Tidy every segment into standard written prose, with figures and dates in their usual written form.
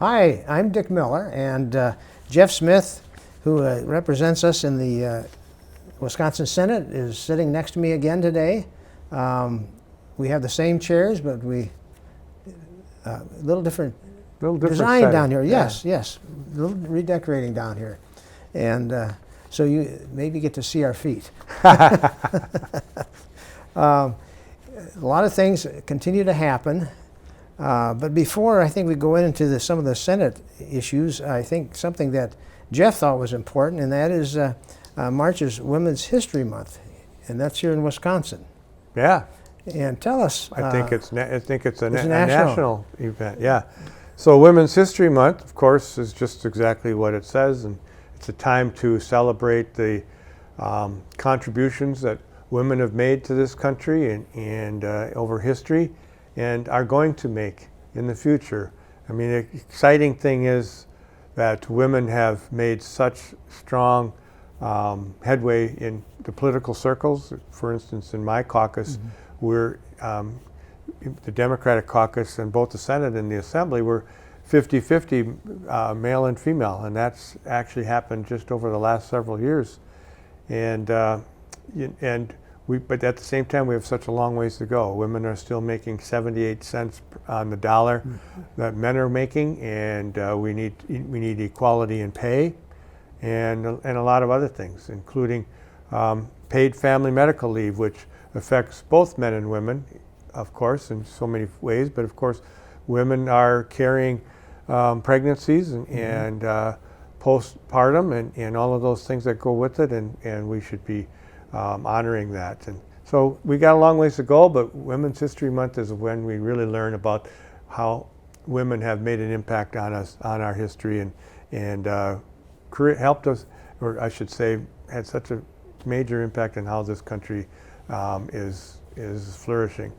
Hi, I'm Dick Miller, and Jeff Smith, who represents us in the Wisconsin Senate, is sitting next to me again today. We have the same chairs, but a little different design setting. down here. Yes, yes, a little redecorating down here, and so you maybe get to see our feet. A lot of things continue to happen. But before I think we go into some of the Senate issues, I think something that Jeff thought was important, and that is March is Women's History Month, and that's here in Wisconsin. Yeah. And tell us. I think it's a national event. Yeah. So Women's History Month, of course, is just exactly what it says, and it's a time to celebrate the contributions that women have made to this country and over history, and are going to make in the future. I mean, the exciting thing is that women have made such strong headway in the political circles. For instance, in my caucus, we're the Democratic caucus and both the Senate and the Assembly were 50-50 male and female, and that's actually happened just over the last several years. But at the same time, we have such a long ways to go. Women are still making 78 cents on the dollar that men are making, and we need equality in pay, and a lot of other things, including paid family medical leave, which affects both men and women, of course, in so many ways. But of course, women are carrying pregnancies and postpartum and all of those things that go with it, and we should be honoring that. And so we got a long ways to go, but Women's History Month is when we really learn about how women have made an impact on us, on our history, and helped us, or I should say, had such a major impact on how this country is flourishing.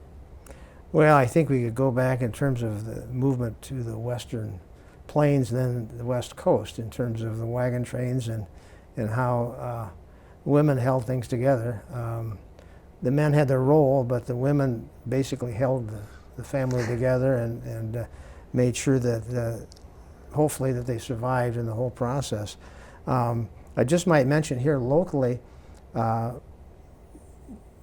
Well, I think we could go back in terms of the movement to the Western Plains, then the West Coast, in terms of the wagon trains and how women held things together. The men had their role, but the women basically held the family together and made sure that hopefully that they survived in the whole process. I just might mention here locally,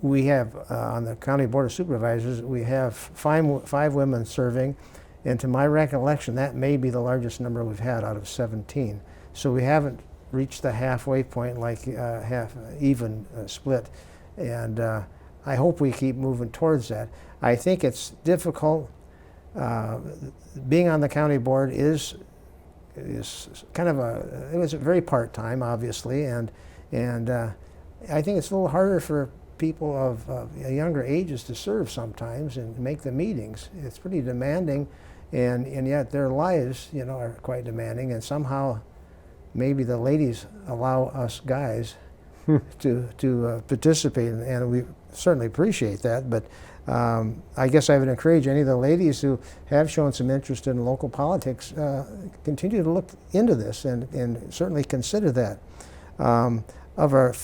we have on the County Board of Supervisors, we have five women serving, and to my recollection, that may be the largest number we've had out of 17. So we haven't reached the halfway point, like half even split, and I hope we keep moving towards that. I think it's difficult. Being on the county board is kind of it was very part-time, obviously, and I think it's a little harder for people of younger ages to serve sometimes and make the meetings. It's pretty demanding, and yet their lives, are quite demanding, and somehow maybe the ladies allow us guys to participate, and we certainly appreciate that. But I guess I would encourage any of the ladies who have shown some interest in local politics, continue to look into this and certainly consider that. Of our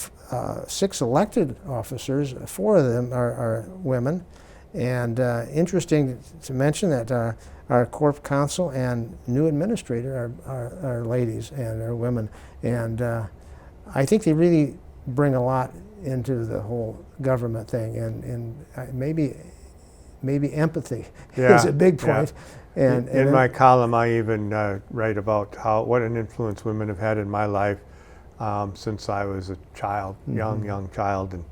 6 elected officers, 4 of them are women, and interesting to mention that our corp counsel and new administrator are ladies and are women, and I think they really bring a lot into the whole government thing, and maybe empathy is a big point. Yeah. And in my column, I even write about what an influence women have had in my life since I was a child, young child,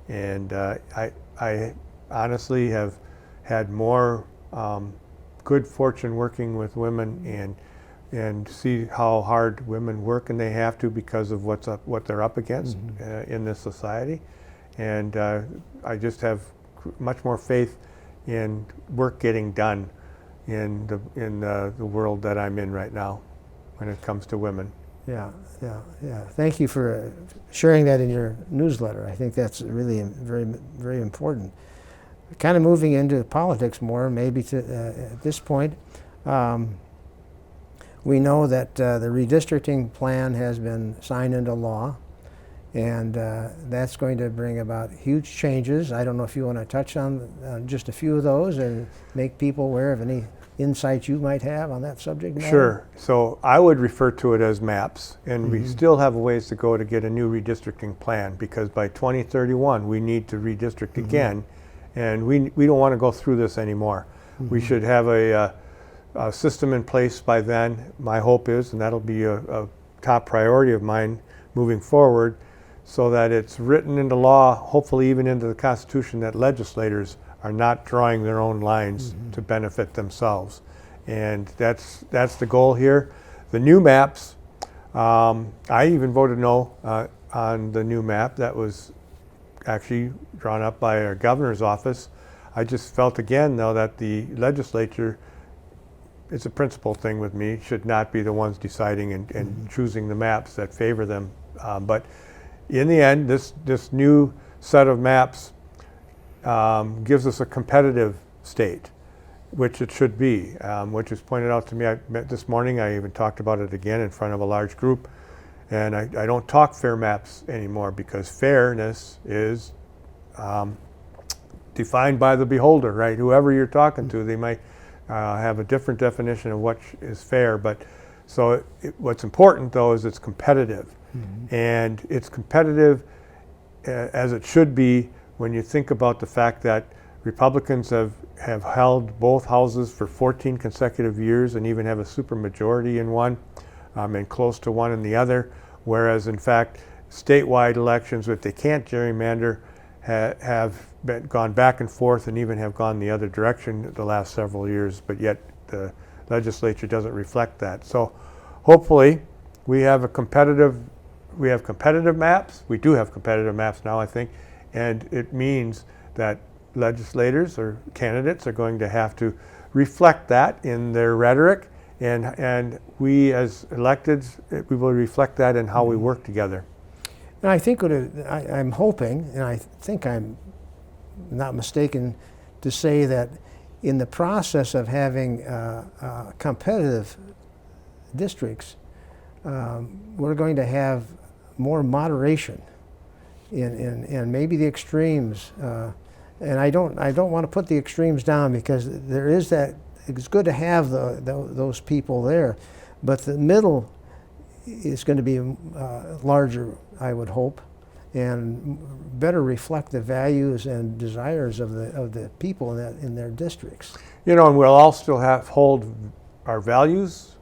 and I honestly have had more good fortune working with women and see how hard women work, and they have to because of what they're up against in this society. And I just have much more faith in work getting done in the world that I'm in right now when it comes to women. Yeah. Thank you for sharing that in your newsletter. I think that's really very, very important. Kind of moving into politics more, maybe at this point. We know that the redistricting plan has been signed into law, and that's going to bring about huge changes. I don't know if you want to touch on just a few of those and make people aware of any insights you might have on that subject matter? Sure. So I would refer to it as maps, and we still have a ways to go to get a new redistricting plan, because by 2031 we need to redistrict again, and we don't want to go through this anymore. We should have a system in place by then. My hope is, and that'll be a top priority of mine moving forward, so that it's written into law, hopefully even into the Constitution, that legislators are not drawing their own lines to benefit themselves. And that's the goal here. The new maps, I even voted no on the new map that was actually drawn up by our governor's office. I just felt again, though, that the legislature, it's a principle thing with me, should not be the ones deciding and choosing the maps that favor them. But in the end, this new set of maps gives us a competitive state, which it should be, which was pointed out to me. I met this morning. I even talked about it again in front of a large group. And I don't talk fair maps anymore, because fairness is defined by the beholder, right? Whoever you're talking to, they might have a different definition of what is fair. But so what's important, though, is it's competitive. And it's competitive as it should be when you think about the fact that Republicans have held both houses for 14 consecutive years and even have a supermajority in one and close to one in the other, whereas in fact statewide elections, if they can't gerrymander, have gone back and forth and even have gone the other direction the last several years, but yet the legislature doesn't reflect that. So hopefully we have competitive maps. We do have competitive maps now, I think, and it means that legislators or candidates are going to have to reflect that in their rhetoric, and we as electeds, we will reflect that in how we work together. And I think I'm hoping, and I think I'm not mistaken to say that in the process of having competitive districts, we're going to have more moderation in maybe the extremes. And I don't want to put the extremes down, because there is that. It's good to have those people there, but the middle is going to be larger, I would hope, and better reflect the values and desires of the people in their districts. You know, and we'll all still hold our values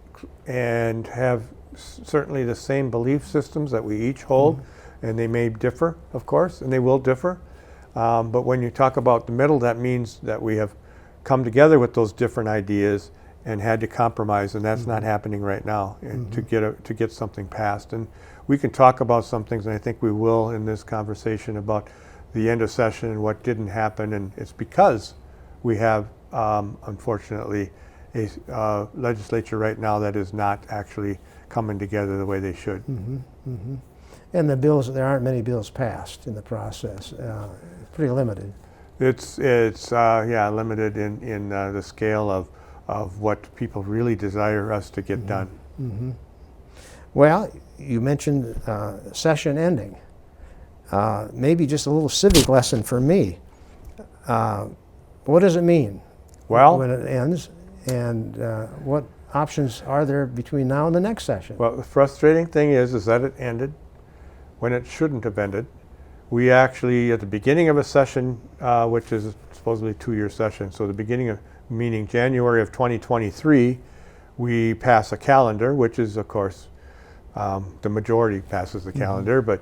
and have certainly the same belief systems that we each hold, and they may differ, of course, and they will differ. But when you talk about the middle, that means that we have come together with those different ideas and had to compromise, and that's not happening right now to get something passed. And we can talk about some things, and I think we will in this conversation, about the end of session and what didn't happen, and it's because we have, unfortunately, a legislature right now that is not actually coming together the way they should. And the bills, there aren't many bills passed in the process. Pretty limited. It's limited in the scale of what people really desire us to get done. Well, you mentioned session ending. Maybe just a little civic lesson for me. What does it mean when it ends, and what options are there between now and the next session? Well, the frustrating thing is that it ended when it shouldn't have ended. We actually, at the beginning of a session, which is supposedly a 2-year session, so the beginning of, meaning January of 2023, we pass a calendar, which is, of course, the majority passes the calendar, but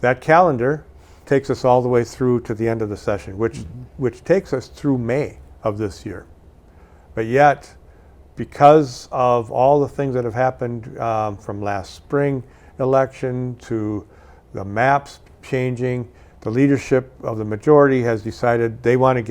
that calendar takes us all the way through to the end of the session, which takes us through May of this year. But yet, because of all the things that have happened from last spring election to the maps changing, the leadership of the majority has decided they want to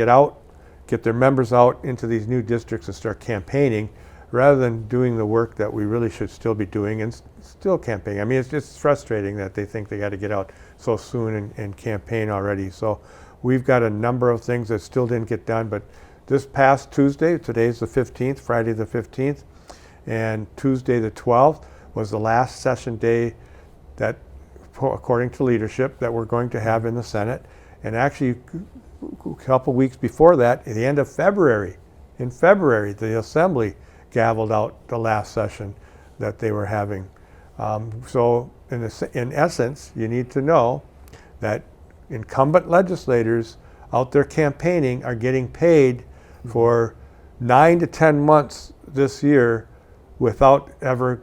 get their members out into these new districts and start campaigning, rather than doing the work that we really should still be doing and still campaigning. I mean, it's just frustrating that they think they got to get out so soon and campaign already. So we've got a number of things that still didn't get done, but this past Tuesday, today's the 15th, Friday the 15th, and Tuesday the 12th was the last session day that, according to leadership, that we're going to have in the Senate. And actually, a couple weeks before that, at the end of February, In February, the Assembly gavelled out the last session that they were having. So in essence, you need to know that incumbent legislators out there campaigning are getting paid for 9 to 10 months this year without ever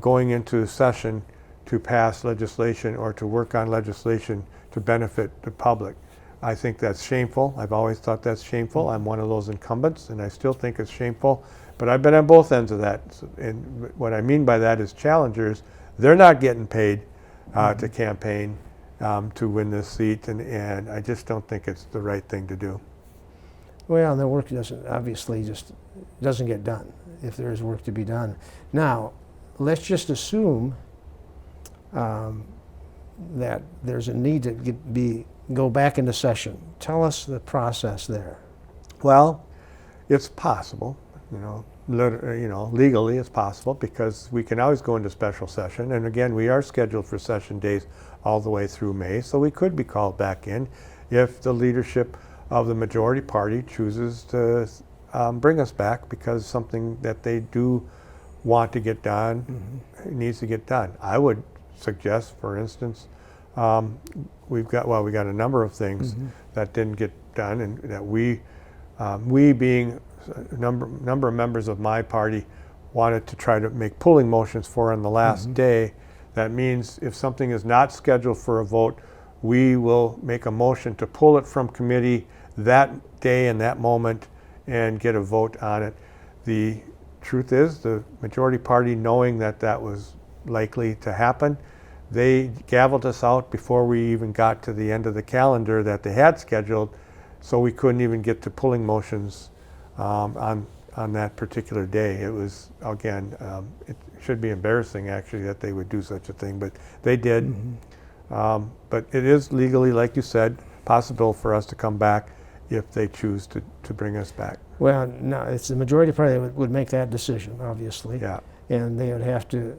going into session to pass legislation or to work on legislation to benefit the public. I think that's shameful. I've always thought that's shameful. I'm one of those incumbents, and I still think it's shameful. But I've been on both ends of that. And what I mean by that is challengers, they're not getting paid to campaign to win this seat, and I just don't think it's the right thing to do. Well, the work doesn't get done if there is work to be done. Now, let's just assume that there's a need to go back into session. Tell us the process there. Well, it's possible, legally it's possible, because we can always go into special session. And again, we are scheduled for session days all the way through May, so we could be called back in if the leadership of the majority party chooses to bring us back because something that they do want to get done needs to get done. I would suggest, for instance, we got a number of things that didn't get done, and that we being a number of members of my party wanted to try to make pulling motions for on the last day. That means if something is not scheduled for a vote, we will make a motion to pull it from committee that day and that moment and get a vote on it. The truth is, the majority party, knowing that that was likely to happen, they gavelled us out before we even got to the end of the calendar that they had scheduled, so we couldn't even get to pulling motions on that particular day. It was, again, it should be embarrassing actually that they would do such a thing, but they did. But it is legally, like you said, possible for us to come back if they choose to bring us back. Well, no, it's the majority party that would make that decision, obviously. Yeah. And there'd have to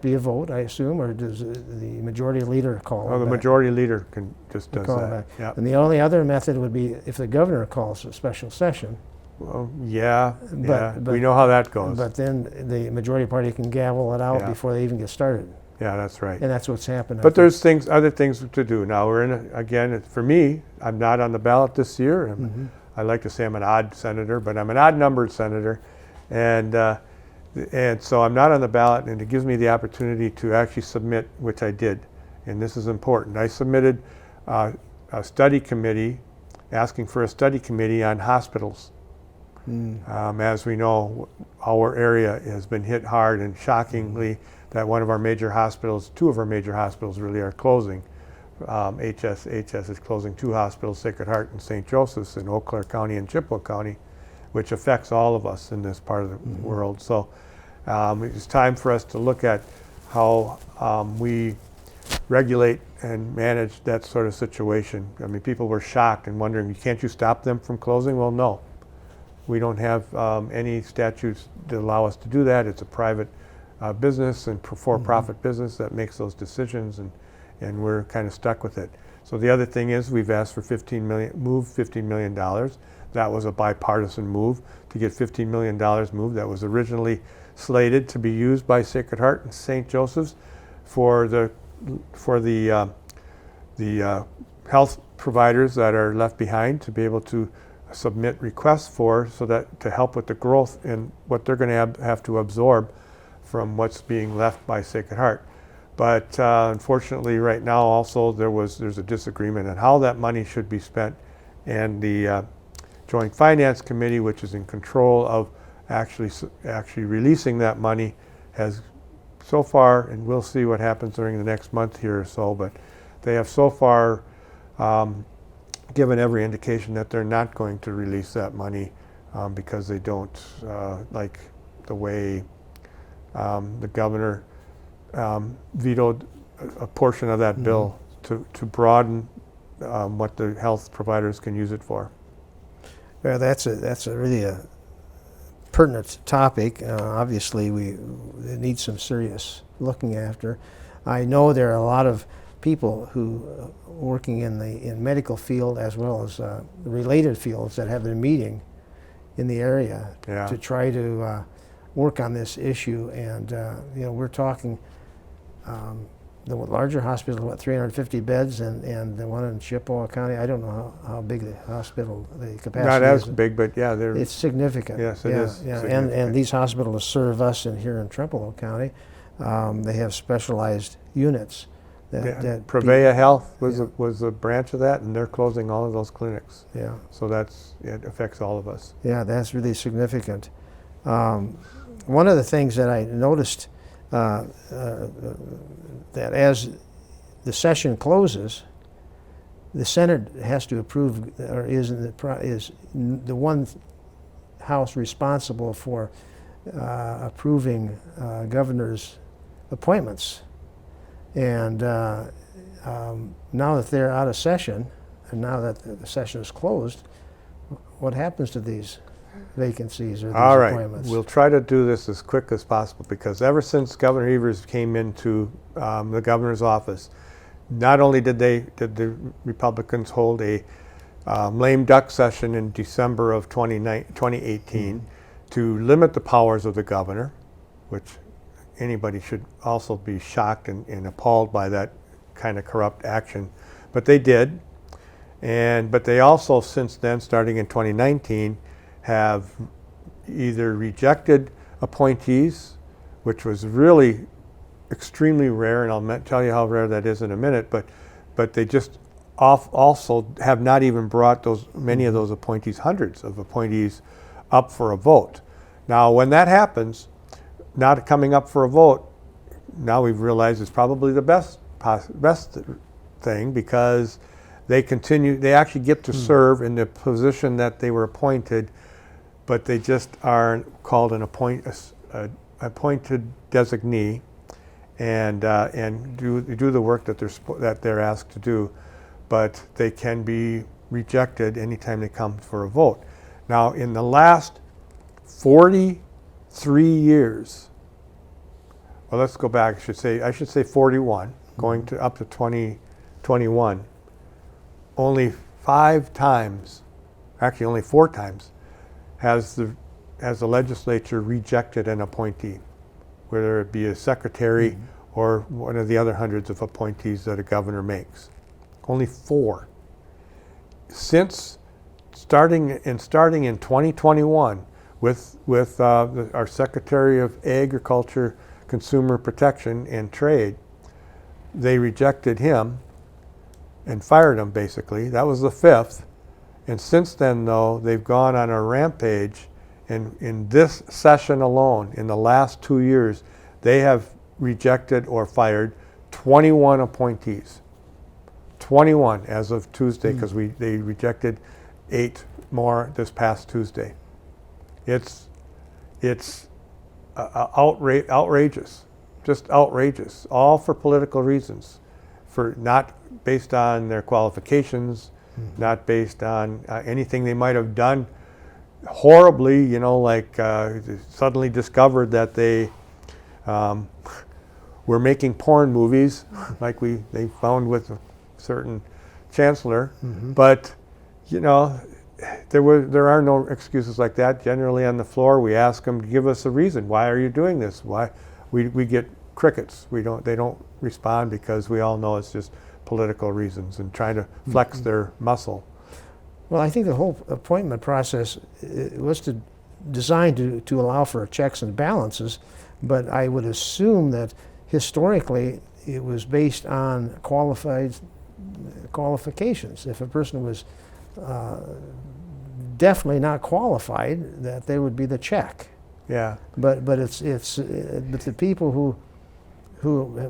be a vote, I assume, or does the majority leader call it Oh, the back? majority leader does Call it that. back. Yeah. And the only other method would be if the governor calls a special session. Well, yeah. But- We know how that goes. But then the majority party can gavel it out Yeah. before they even get started. Yeah, that's right. And that's what's happened. I But think. there's other things to do. Now again, for me, I'm not on the ballot this year. I like to say I'm an odd senator, but I'm an odd-numbered senator, and so I'm not on the ballot, and it gives me the opportunity to actually submit, which I did, and this is important. I submitted a study committee, asking for a study committee on hospitals. As we know, our area has been hit hard, and shockingly, that one of our major hospitals, two of our major hospitals really are closing. HS is closing 2 hospitals, Sacred Heart and St. Joseph's in Eau Claire County and Chippewa County, which affects all of us in this part of the world. So it's time for us to look at how we regulate and manage that sort of situation. I mean, people were shocked and wondering, can't you stop them from closing? Well, no. We don't have any statutes that allow us to do that. It's a private business and for-profit business that makes those decisions, and we're kind of stuck with it. So the other thing is we've asked for $15 million. That was a bipartisan move to get $15 million moved. That was originally slated to be used by Sacred Heart and St. Joseph's for the health providers that are left behind to be able to submit requests for, so that to help with the growth in what they're going to have to absorb from what's being left by Sacred Heart. But unfortunately, right now also there's a disagreement on how that money should be spent, and the Joint Finance Committee, which is in control of actually releasing that money, has so far, and we'll see what happens during the next month here or so, but they have so far given every indication that they're not going to release that money because they don't like the way the governor vetoed a portion of that bill to broaden what the health providers can use it for. Well, that's a really a pertinent topic. Obviously, it needs some serious looking after. I know there are a lot of people who working in medical field as well as related fields that have their meeting in the area Yeah. to try to work on this issue. And we're talking the larger hospital, 350 beds, and the one in Chippewa County, I don't know how big the hospital, the capacity Not as is. big, but yeah, they're. It's significant. Yes, it is Yeah. significant. And these hospitals serve us here in Trempealeau County. They have specialized units. That Prevea Health was a branch of that, and they're closing all of those clinics. Yeah. So it affects all of us. Yeah, that's really significant. One of the things that I noticed that as the session closes, the Senate has to approve, or is the one house responsible for approving governor's appointments. And now that they're out of session, and now that the session is closed, what happens to these vacancies or these All right, appointments? we'll try to do this as quick as possible, because ever since Governor Evers came into the governor's office, not only did the Republicans hold a lame duck session in December of 2018 to limit the powers of the governor, which anybody should also be shocked and appalled by that kind of corrupt action, but they did. But they also, since then, starting in 2019, have either rejected appointees, which was really extremely rare, and I'll tell you how rare that is in a minute, but they just also have not even brought many of those appointees, hundreds of appointees, up for a vote. Now, when that happens, not coming up for a vote, now we've realized it's probably the best thing, because they actually get to serve in the position that they were appointed, but they just are called an appointed designee, and do the work that they're asked to do, but they can be rejected anytime they come for a vote. Now, in the last 43 years, well, let's go back. I should say 41, going to up to 2021. Only 5 times, actually only 4 times, has the legislature rejected an appointee, whether it be a secretary or one of the other hundreds of appointees that a governor makes. Only 4. Since starting in 2021 with our Secretary of Agriculture, Consumer Protection and Trade, they rejected him and fired him, basically. That was the 5th. And since then, though, they've gone on a rampage, and in this session alone, in the last 2 years, they have rejected or fired 21 appointees. 21 as of Tuesday, because they rejected 8 more this past Tuesday. It's outrageous, just outrageous, all for political reasons, for not based on their qualifications, not based on anything they might have done horribly, like suddenly discovered that they were making porn movies, like they found with a certain chancellor. But there are no excuses like that. Generally on the floor, we ask them to give us a reason. Why are you doing this? Why? We get crickets. They don't respond, because we all know it's just political reasons and trying to flex their muscle. Well, I think the whole appointment process was designed to allow for checks and balances, but I would assume that historically it was based on qualifications. If a person was definitely not qualified, that there would be the check. Yeah. But the people who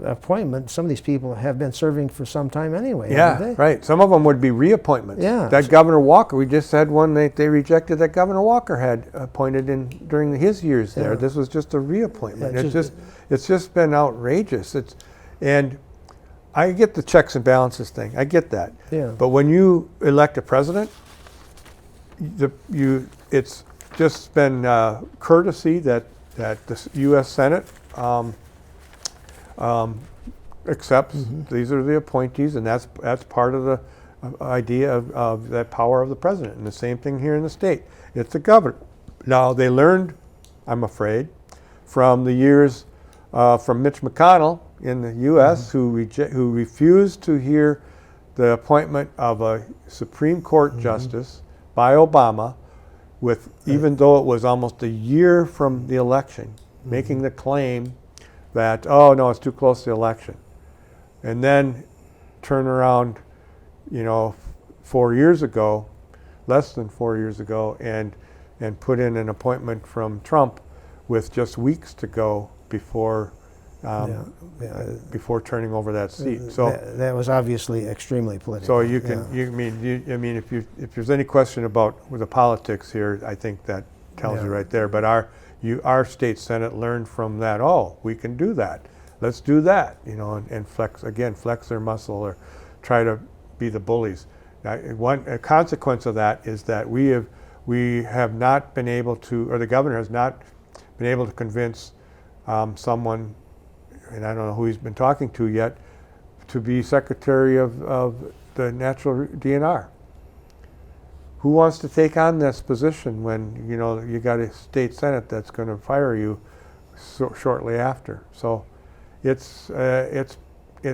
appointment, some of these people have been serving for some time anyway. Yeah, haven't they? right. Some of them would be reappointments. Yeah. That Governor Walker, we just had one they rejected that Governor Walker had appointed during his years there. Yeah. This was just a reappointment. Yeah, It's just been outrageous. And I get the checks and balances thing. I get that. Yeah. But when you elect a president, it's just been courtesy that the U.S. Senate accepts. These are the appointees, and that's part of the idea of that power of the president. And the same thing here in the state. It's the Now, they learned, I'm afraid, from the years from Mitch McConnell in the U.S., who refused to hear the appointment of a Supreme Court justice by Obama, with even though it was almost a year from the election, making the claim that, oh no, it's too close to the election. And then turn around, 4 years ago, less than 4 years ago, and put in an appointment from Trump with just weeks to go before before turning over that seat. So that was obviously extremely political. so you can if there's any question about the politics here, I think that tells you right there. But our state senate learned from that. Oh, we can do that. Let's do that. And flex their muscle, or try to be the bullies. Now, a consequence of that is that we have not been able to, or the governor has not been able to convince someone, and I don't know who he's been talking to yet, to be secretary of the natural DNR. Who wants to take on this position when you got a state senate that's going to fire you shortly after? So it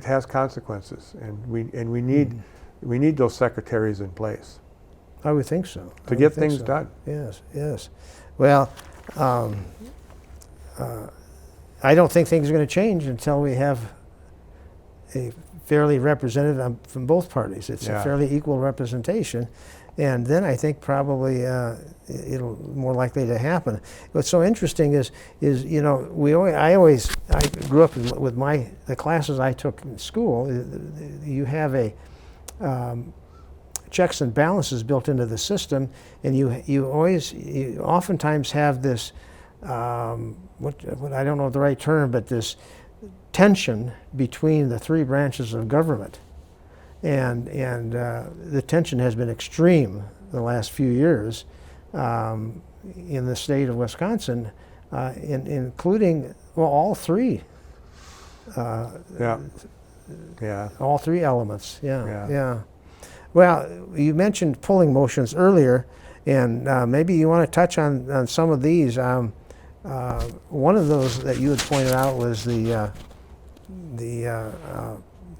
has consequences, and we need those secretaries in place. I would think so. To get things done. Yes. Well, I don't think things are going to change until we have a fairly representative from both parties. It's a fairly equal representation, and then I think probably it'll more likely to happen. What's so interesting is I grew up with the classes I took in school. You have a checks and balances built into the system, and you oftentimes have this what I don't know the right term, but this tension between the three branches of government, and the tension has been extreme the last few years in the state of Wisconsin, including all three. All three elements. Yeah. Well, you mentioned pulling motions earlier, and maybe you want to touch on some of these. One of those that you had pointed out was the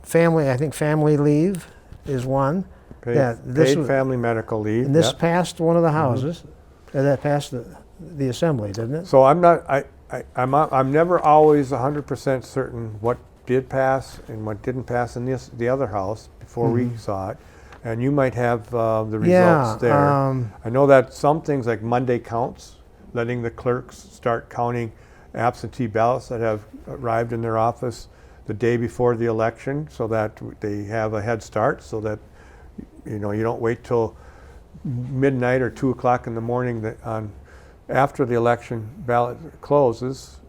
family. I think family leave is one. Paid family medical leave. And this passed one of the houses. That passed the assembly, didn't it? So I'm never always 100% certain what did pass and what didn't pass in the other house before we saw it. And you might have the results there. I know that some things like Monday counts, letting the clerks start counting absentee ballots that have arrived in their office the day before the election, so that they have a head start, so that you don't wait till midnight or 2 o'clock in the morning after the election ballot closes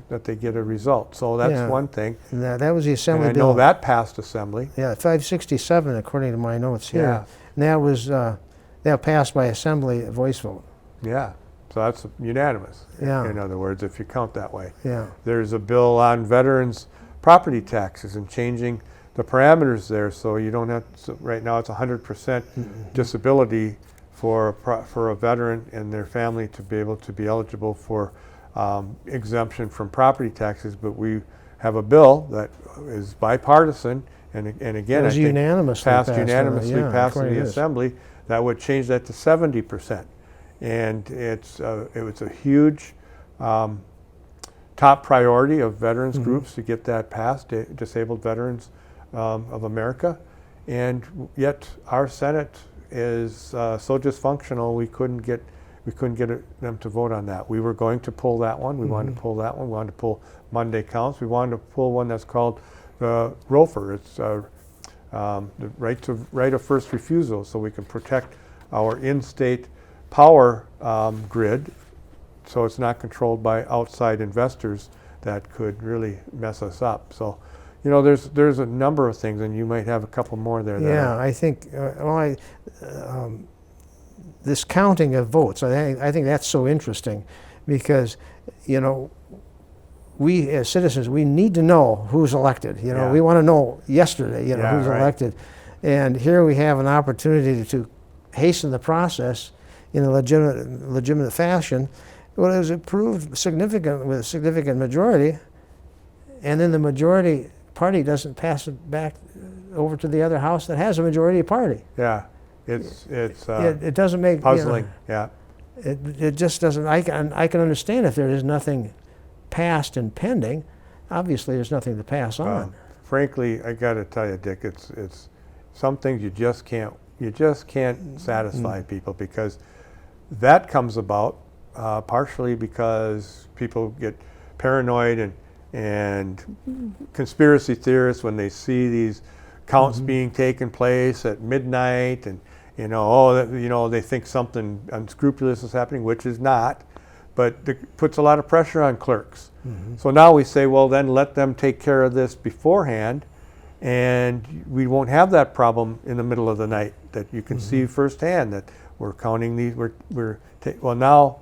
that they get a result. So that's one thing. And that was the assembly and I bill. know that passed assembly. Yeah, 567 according to my notes here. Yeah. And that was that passed by assembly voice vote. Yeah. So that's unanimous, Yeah. in other words, if you count that way. Yeah. There's a bill on veterans' property taxes and changing the parameters there, so you don't have to, right now it's 100% disability for a veteran and their family to be able to be eligible for exemption from property taxes. But we have a bill that is bipartisan, and again, It was I think unanimously passed in the this. assembly, that would change that to 70%. And it was a huge top priority of veterans groups to get that passed, Disabled Veterans of America. And yet our Senate is so dysfunctional, we couldn't get them to vote on that. We were going to pull that one. We wanted to pull that one. We wanted to pull Monday counts. We wanted to pull one that's called the ROFR. It's the right of first refusal, so we can protect our in-state power grid, so it's not controlled by outside investors that could really mess us up. So, there's a number of things, and you might have a couple more there. Yeah, I think this counting of votes, I think that's so interesting, because we as citizens, we need to know who's elected. We want to know yesterday, who's elected, and here we have an opportunity to hasten the process in a legitimate fashion. Well, it was approved with a significant majority, and then the majority party doesn't pass it back over to the other house that has a majority party. Yeah, it's It doesn't make puzzling. Yeah. It just doesn't. I can understand if there is nothing passed and pending. Obviously, there's nothing to pass on. Frankly, I got to tell you, Dick, it's some things you just can't satisfy people, because that comes about partially because people get paranoid and conspiracy theorists when they see these counts being taken place at midnight, and they think something unscrupulous is happening, which is not, but it puts a lot of pressure on clerks. So now we say, well, then let them take care of this beforehand, and we won't have that problem in the middle of the night that you can see firsthand that we're counting these. Well, now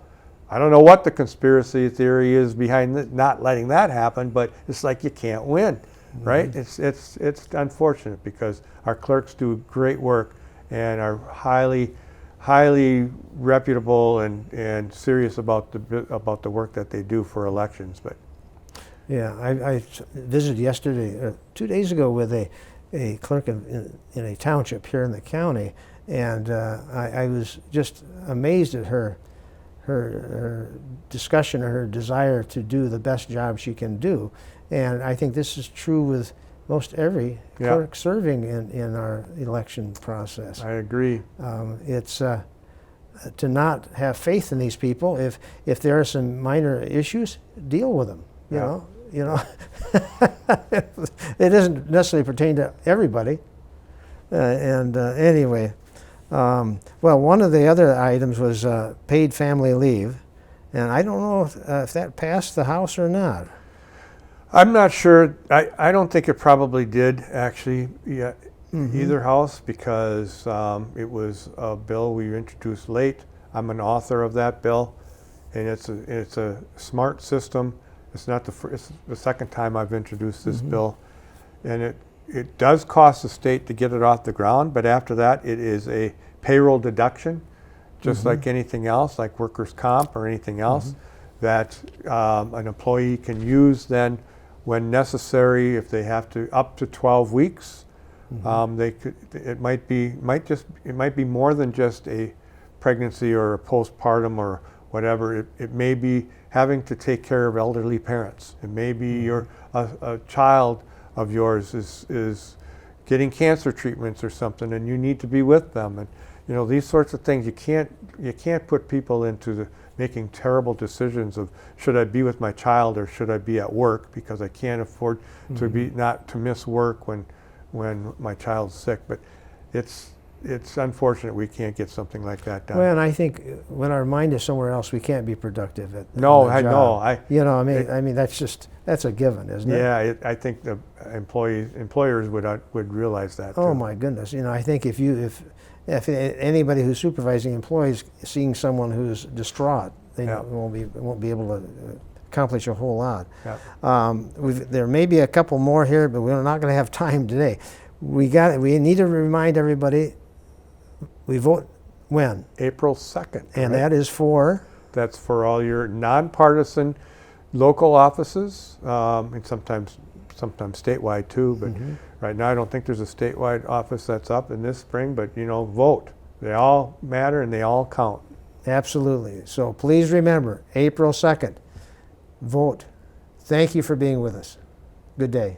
I don't know what the conspiracy theory is behind not letting that happen, but it's like you can't win, right? It's unfortunate because our clerks do great work and are highly reputable and serious about the work that they do for elections. But yeah, I visited yesterday, 2 days ago, with a clerk in a township here in the county, and I was just amazed at her discussion, or her desire to do the best job she can do. And I think this is true with most every clerk serving in our election process. I agree. It's to not have faith in these people. If there are some minor issues, deal with them. You know, it doesn't necessarily pertain to everybody. Anyway, well, one of the other items was paid family leave, and I don't know if that passed the House or not. I'm not sure. I don't think it probably did actually either house, because it was a bill we introduced late. I'm an author of that bill, and it's a smart system. It's not it's the second time I've introduced this bill, and it does cost the state to get it off the ground, but after that it is a payroll deduction, just like anything else, like workers' comp or anything else, that an employee can use then when necessary. If they have to, up to 12 weeks, they could. It might be more than just a pregnancy or a postpartum or whatever. It may be having to take care of elderly parents. It may be a child of yours is getting cancer treatments or something, and you need to be with them. And these sorts of things. You can't put people into making terrible decisions of, should I be with my child or should I be at work, because I can't afford to miss work when my child's sick. But it's unfortunate we can't get something like that done. Well, and I think when our mind is somewhere else, we can't be productive at No, the I job. know. I mean, that's a given, isn't it? Yeah, I think the employers would realize that. Oh too. my goodness! I think if anybody who's supervising employees seeing someone who's distraught, they won't be able to accomplish a whole lot. There may be a couple more here, but we're not going to have time today. We need to remind everybody. We vote when? April 2nd. And right? that is for? That's for all your nonpartisan local offices, and sometimes statewide too. But right now I don't think there's a statewide office that's up in this spring, but vote. They all matter and they all count. Absolutely. So please remember, April 2nd, vote. Thank you for being with us. Good day.